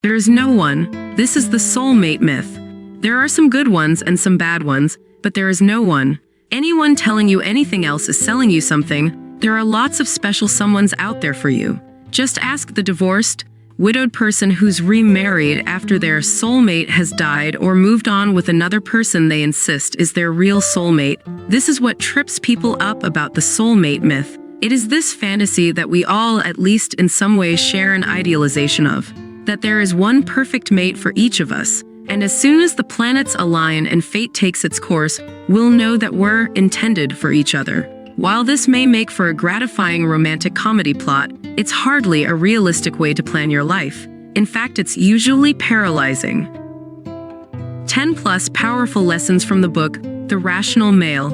There is no one. This is the soulmate myth. There are some good ones and some bad ones, but there is no one. Anyone telling you anything else is selling you something. There are lots of special someones out there for you. Just ask the divorced, widowed person who's remarried after their soulmate has died or moved on with another person they insist is their real soulmate. This is what trips people up about the soulmate myth. It is this fantasy that we all, at least in some way, share an idealization of. That there is one perfect mate for each of us. And as soon as the planets align and fate takes its course, we'll know that we're intended for each other. While this may make for a gratifying romantic comedy plot, it's hardly a realistic way to plan your life. In fact, it's usually paralyzing. 10+ powerful lessons from the book, The Rational Male.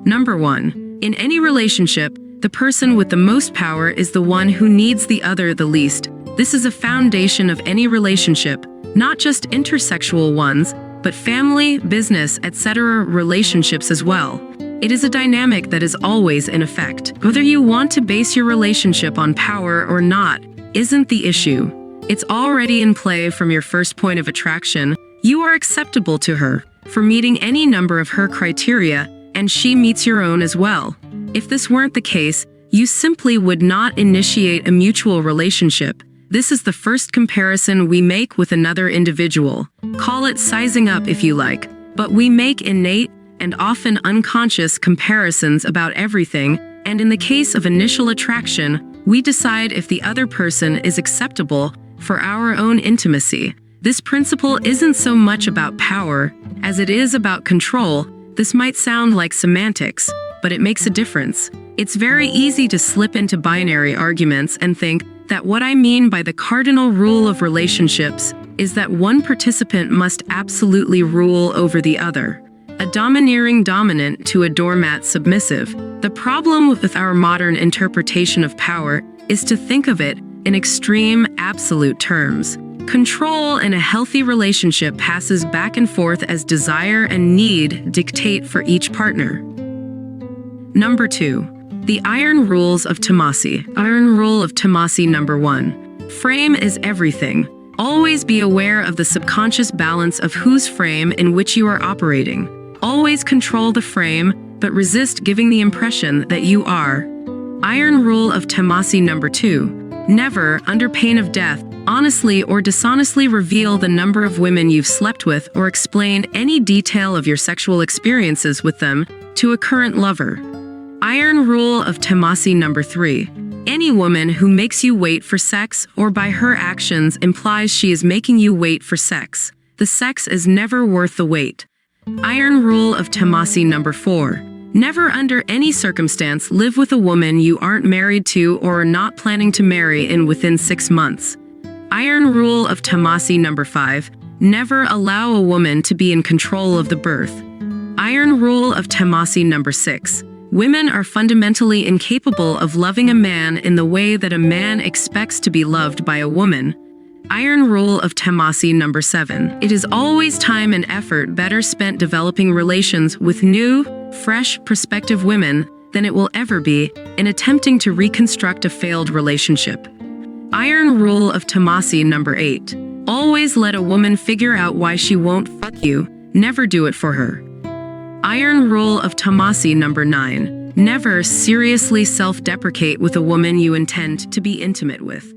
Number 1. In any relationship, the person with the most power is the one who needs the other the least. This is a foundation of any relationship, not just intersexual ones, but family, business, etc. relationships as well. It is a dynamic that is always in effect. Whether you want to base your relationship on power or not isn't the issue. It's already in play from your first point of attraction. You are acceptable to her for meeting any number of her criteria, and she meets your own as well. If this weren't the case, you simply would not initiate a mutual relationship. This is the first comparison we make with another individual. Call it sizing up if you like, but we make innate and often unconscious comparisons about everything, and in the case of initial attraction, we decide if the other person is acceptable for our own intimacy. This principle isn't so much about power as it is about control. This might sound like semantics, but it makes a difference. It's very easy to slip into binary arguments and think that what I mean by the cardinal rule of relationships is that one participant must absolutely rule over the other. A domineering dominant to a doormat submissive. The problem with our modern interpretation of power is to think of it in extreme, absolute terms. Control in a healthy relationship passes back and forth as desire and need dictate for each partner. Number 2. The Iron Rules of Tomassi. Iron Rule of Tomassi number 1. Frame is everything. Always be aware of the subconscious balance of whose frame in which you are operating. Always control the frame, but resist giving the impression that you are. Iron Rule of Tomassi number 2. Never, under pain of death, honestly or dishonestly reveal the number of women you've slept with or explain any detail of your sexual experiences with them to a current lover. Iron Rule of Tomassi number 3. Any woman who makes you wait for sex or by her actions implies she is making you wait for sex. The sex is never worth the wait. Iron Rule of Tomassi number 4. Never under any circumstance live with a woman you aren't married to or are not planning to marry in within 6 months. Iron Rule of Tomassi number 5. Never allow a woman to be in control of the birth. Iron Rule of Tomassi number 6. Women are fundamentally incapable of loving a man in the way that a man expects to be loved by a woman. Iron Rule of Tomassi number 7. It is always time and effort better spent developing relations with new, fresh, prospective women than it will ever be in attempting to reconstruct a failed relationship. Iron Rule of Tomassi number 8. Always let a woman figure out why she won't fuck you. Never do it for her. Iron Rule of Tomassi number 9. Never seriously self-deprecate with a woman you intend to be intimate with.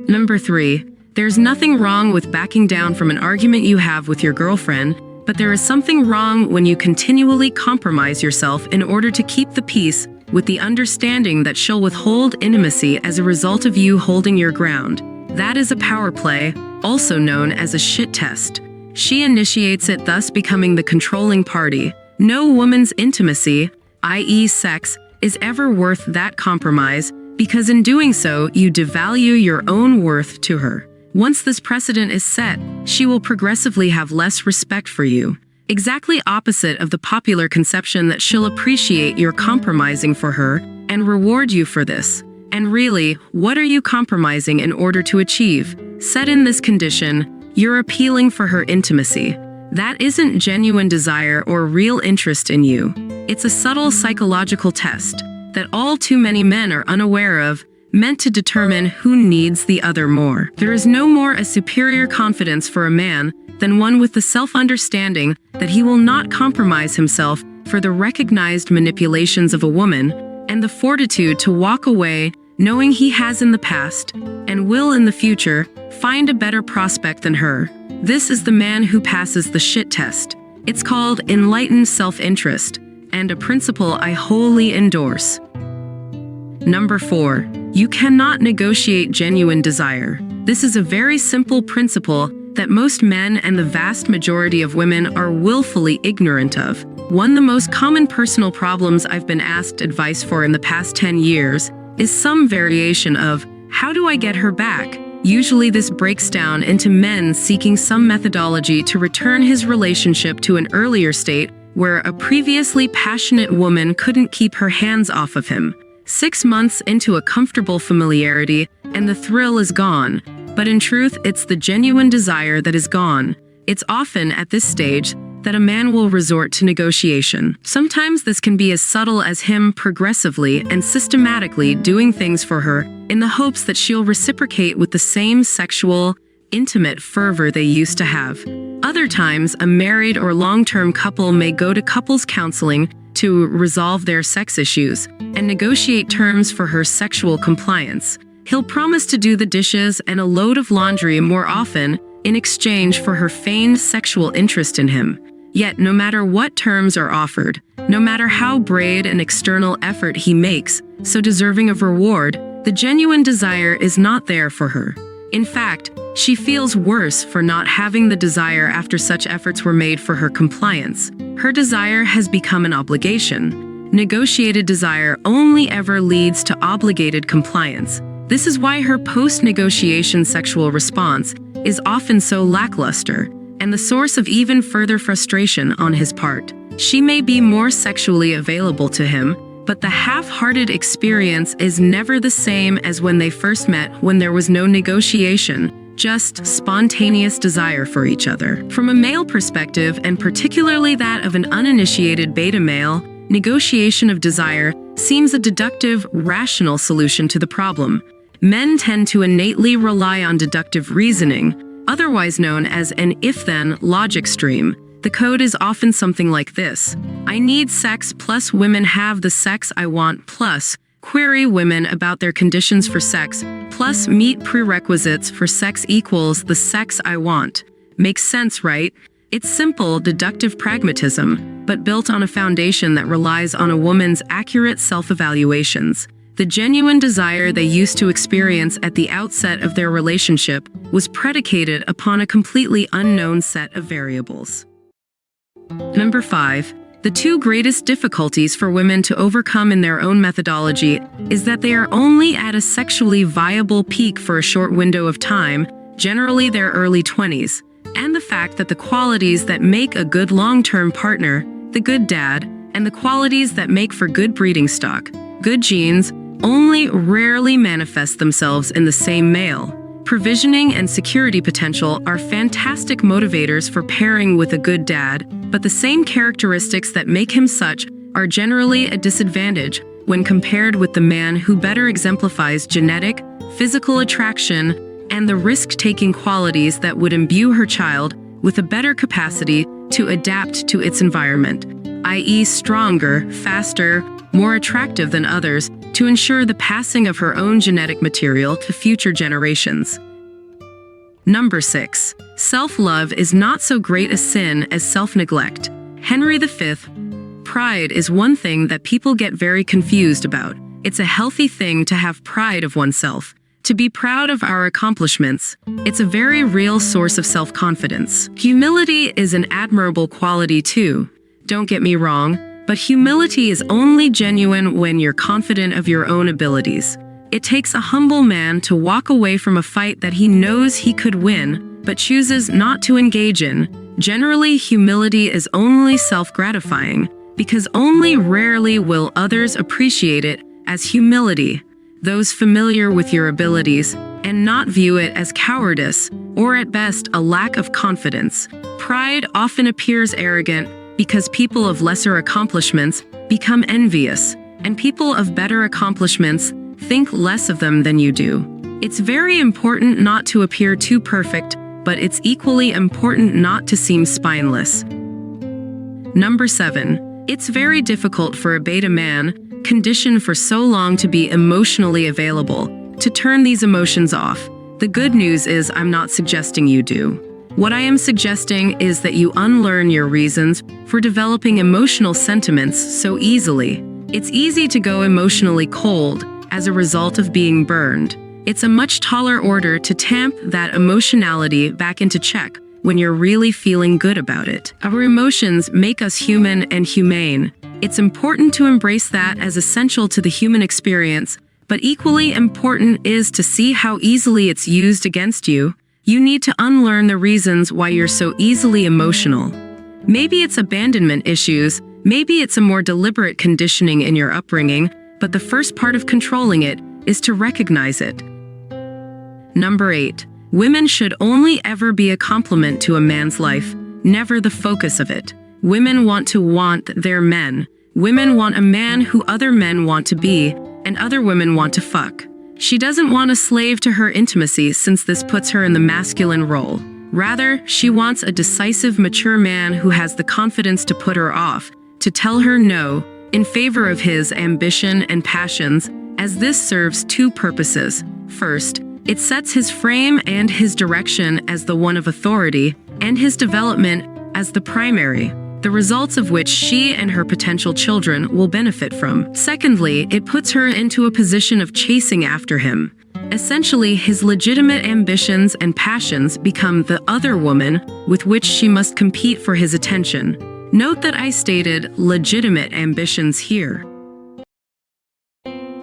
Number 3. There's nothing wrong with backing down from an argument you have with your girlfriend, but there is something wrong when you continually compromise yourself in order to keep the peace with the understanding that she'll withhold intimacy as a result of you holding your ground. That is a power play, also known as a shit test. She initiates it, thus becoming the controlling party. No woman's intimacy, i.e. sex, is ever worth that compromise, because in doing so, you devalue your own worth to her. Once this precedent is set, she will progressively have less respect for you. Exactly opposite of the popular conception that she'll appreciate your compromising for her and reward you for this. And really, what are you compromising in order to achieve? Set in this condition, you're appealing for her intimacy. That isn't genuine desire or real interest in you. It's a subtle psychological test that all too many men are unaware of. meant to determine who needs the other more. There is no more a superior confidence for a man than one with the self-understanding that he will not compromise himself for the recognized manipulations of a woman, and the fortitude to walk away knowing he has in the past, and will in the future, find a better prospect than her. This is the man who passes the shit test. It's called enlightened self-interest, and a principle I wholly endorse. Number 4. You cannot negotiate genuine desire. This is a very simple principle that most men and the vast majority of women are willfully ignorant of. One of the most common personal problems I've been asked advice for in the past 10 years is some variation of, how do I get her back? Usually this breaks down into men seeking some methodology to return his relationship to an earlier state where a previously passionate woman couldn't keep her hands off of him. 6 months into a comfortable familiarity, and the thrill is gone. But in truth, it's the genuine desire that is gone. It's often at this stage that a man will resort to negotiation. Sometimes this can be as subtle as him progressively and systematically doing things for her in the hopes that she'll reciprocate with the same sexual, intimate fervor they used to have. Other times, a married or long-term couple may go to couples counseling to resolve their sex issues and negotiate terms for her sexual compliance. He'll promise to do the dishes and a load of laundry more often in exchange for her feigned sexual interest in him. Yet, no matter what terms are offered, no matter how brave an external effort he makes, so deserving of reward, the genuine desire is not there for her. In fact, she feels worse for not having the desire after such efforts were made for her compliance. Her desire has become an obligation. Negotiated desire only ever leads to obligated compliance. This is why her post-negotiation sexual response is often so lackluster, and the source of even further frustration on his part. She may be more sexually available to him, but the half-hearted experience is never the same as when they first met, when there was no negotiation, just spontaneous desire for each other. From a male perspective, and particularly that of an uninitiated beta male, negotiation of desire seems a deductive, rational solution to the problem. Men tend to innately rely on deductive reasoning, otherwise known as an if-then logic stream. The code is often something like this: I need sex plus women have the sex I want plus query women about their conditions for sex plus meet prerequisites for sex equals the sex I want. Makes sense, right? It's simple, deductive pragmatism, but built on a foundation that relies on a woman's accurate self-evaluations. The genuine desire they used to experience at the outset of their relationship was predicated upon a completely unknown set of variables. Number 5. The 2 greatest difficulties for women to overcome in their own methodology is that they are only at a sexually viable peak for a short window of time, generally their early 20s, and the fact that the qualities that make a good long-term partner, the good dad, and the qualities that make for good breeding stock, good genes, only rarely manifest themselves in the same male. Provisioning and security potential are fantastic motivators for pairing with a good dad, but the same characteristics that make him such are generally a disadvantage when compared with the man who better exemplifies genetic, physical attraction, and the risk-taking qualities that would imbue her child with a better capacity to adapt to its environment, i.e. stronger, faster, more attractive than others, to ensure the passing of her own genetic material to future generations. Number 6. Self-love is not so great a sin as self-neglect. Henry V. Pride is one thing that people get very confused about. It's a healthy thing to have pride of oneself, to be proud of our accomplishments. It's a very real source of self-confidence. Humility is an admirable quality too. Don't get me wrong, but humility is only genuine when you're confident of your own abilities. It takes a humble man to walk away from a fight that he knows he could win, but chooses not to engage in. Generally, humility is only self-gratifying, because only rarely will others appreciate it as humility, those familiar with your abilities, and not view it as cowardice, or at best a lack of confidence. Pride often appears arrogant, because people of lesser accomplishments become envious, and people of better accomplishments think less of them than you do. It's very important not to appear too perfect, but it's equally important not to seem spineless. Number 7. It's very difficult for a beta man, conditioned for so long to be emotionally available, to turn these emotions off. The good news is I'm not suggesting you do. What I am suggesting is that you unlearn your reasons for developing emotional sentiments so easily. It's easy to go emotionally cold as a result of being burned. It's a much taller order to tamp that emotionality back into check when you're really feeling good about it. Our emotions make us human and humane. It's important to embrace that as essential to the human experience, but equally important is to see how easily it's used against you. You need to unlearn the reasons why you're so easily emotional. Maybe it's abandonment issues, maybe it's a more deliberate conditioning in your upbringing, but the first part of controlling it is to recognize it. Number 8. Women should only ever be a complement to a man's life, never the focus of it. Women want their men. Women want a man who other men want to be, and other women want to fuck. She doesn't want a slave to her intimacy since this puts her in the masculine role. Rather, she wants a decisive, mature man who has the confidence to put her off, to tell her no, in favor of his ambition and passions, as this serves two purposes. First, it sets his frame and his direction as the one of authority, and his development as the primary, the results of which she and her potential children will benefit from. Secondly, it puts her into a position of chasing after him. Essentially, his legitimate ambitions and passions become the other woman with which she must compete for his attention. Note that I stated legitimate ambitions here.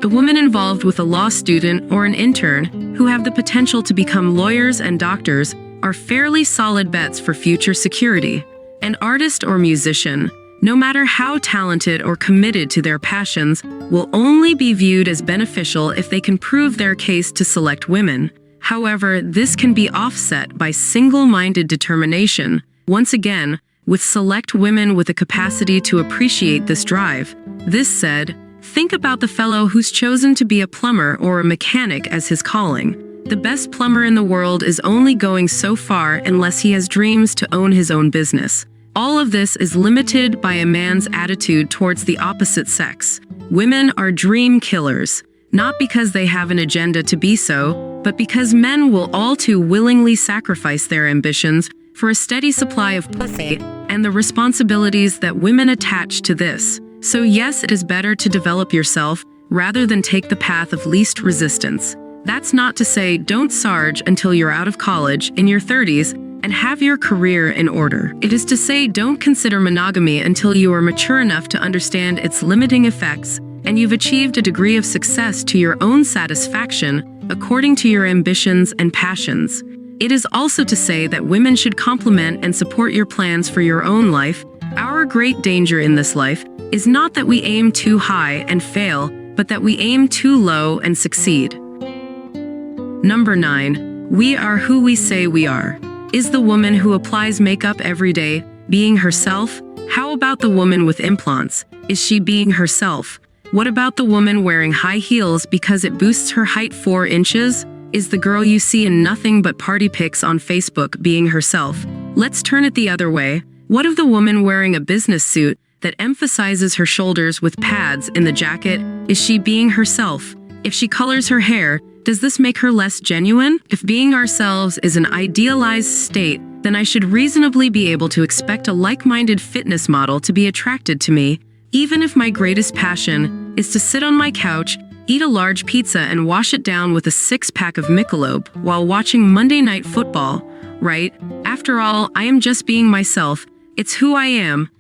The women involved with a law student or an intern who have the potential to become lawyers and doctors are fairly solid bets for future security. An artist or musician, no matter how talented or committed to their passions, will only be viewed as beneficial if they can prove their case to select women. However, this can be offset by single-minded determination, once again, with select women with a capacity to appreciate this drive. This said, think about the fellow who's chosen to be a plumber or a mechanic as his calling. The best plumber in the world is only going so far unless he has dreams to own his own business. All of this is limited by a man's attitude towards the opposite sex. Women are dream killers, not because they have an agenda to be so, but because men will all too willingly sacrifice their ambitions for a steady supply of pussy and the responsibilities that women attach to this. So yes, it is better to develop yourself rather than take the path of least resistance. That's not to say don't sarge until you're out of college in your 30s and have your career in order. It is to say don't consider monogamy until you are mature enough to understand its limiting effects and you've achieved a degree of success to your own satisfaction according to your ambitions and passions. It is also to say that women should complement and support your plans for your own life. Our great danger in this life is not that we aim too high and fail, but that we aim too low and succeed. Number 9. We are who we say we are. Is the woman who applies makeup every day being herself? How about the woman with implants? Is she being herself? What about the woman wearing high heels because it boosts her height 4 inches? Is the girl you see in nothing but party pics on Facebook being herself? Let's turn it the other way. What of the woman wearing a business suit that emphasizes her shoulders with pads in the jacket? Is she being herself? If she colors her hair, does this make her less genuine? If being ourselves is an idealized state, then I should reasonably be able to expect a like-minded fitness model to be attracted to me, even if my greatest passion is to sit on my couch, eat a large pizza and wash it down with a 6-pack of Michelob while watching Monday Night Football, right? After all, I am just being myself. It's who I am.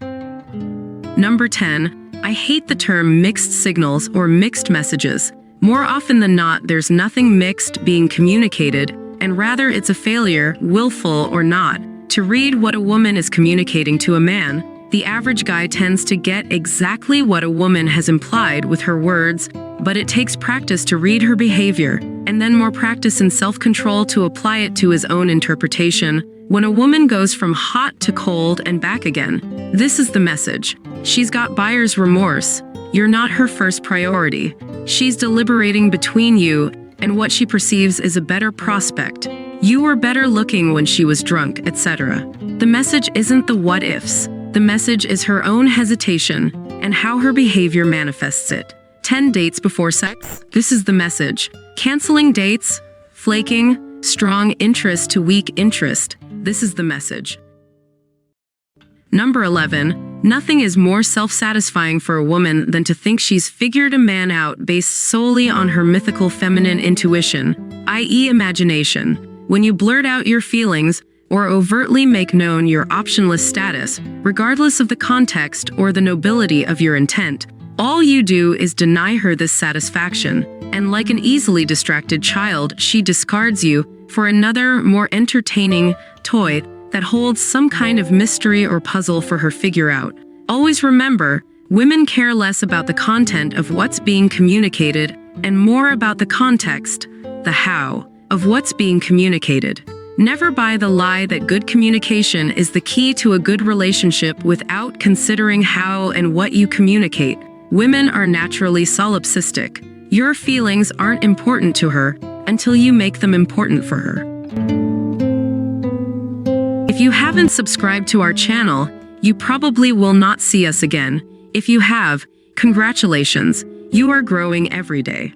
Number 10. I hate the term mixed signals or mixed messages. More often than not, there's nothing mixed being communicated, and rather it's a failure, willful or not, to read what a woman is communicating to a man. The average guy tends to get exactly what a woman has implied with her words, but it takes practice to read her behavior, and then more practice and self-control to apply it to his own interpretation. When a woman goes from hot to cold and back again, this is the message. She's got buyer's remorse. You're not her first priority. She's deliberating between you and what she perceives is a better prospect. You were better looking when she was drunk, etc. The message isn't the what ifs. The message is her own hesitation and how her behavior manifests it. 10 dates before sex? This is the message. Canceling dates, flaking, strong interest to weak interest. This is the message. Number 11. Nothing is more self-satisfying for a woman than to think she's figured a man out based solely on her mythical feminine intuition, i.e. imagination. When you blurt out your feelings or overtly make known your optionless status, regardless of the context or the nobility of your intent, all you do is deny her this satisfaction, and like an easily distracted child, she discards you for another, more entertaining toy that holds some kind of mystery or puzzle for her figure out. Always remember, women care less about the content of what's being communicated and more about the context, the how, of what's being communicated. Never buy the lie that good communication is the key to a good relationship without considering how and what you communicate. Women are naturally solipsistic. Your feelings aren't important to her until you make them important for her. If you haven't subscribed to our channel, you probably will not see us again. If you have, congratulations, you are growing every day.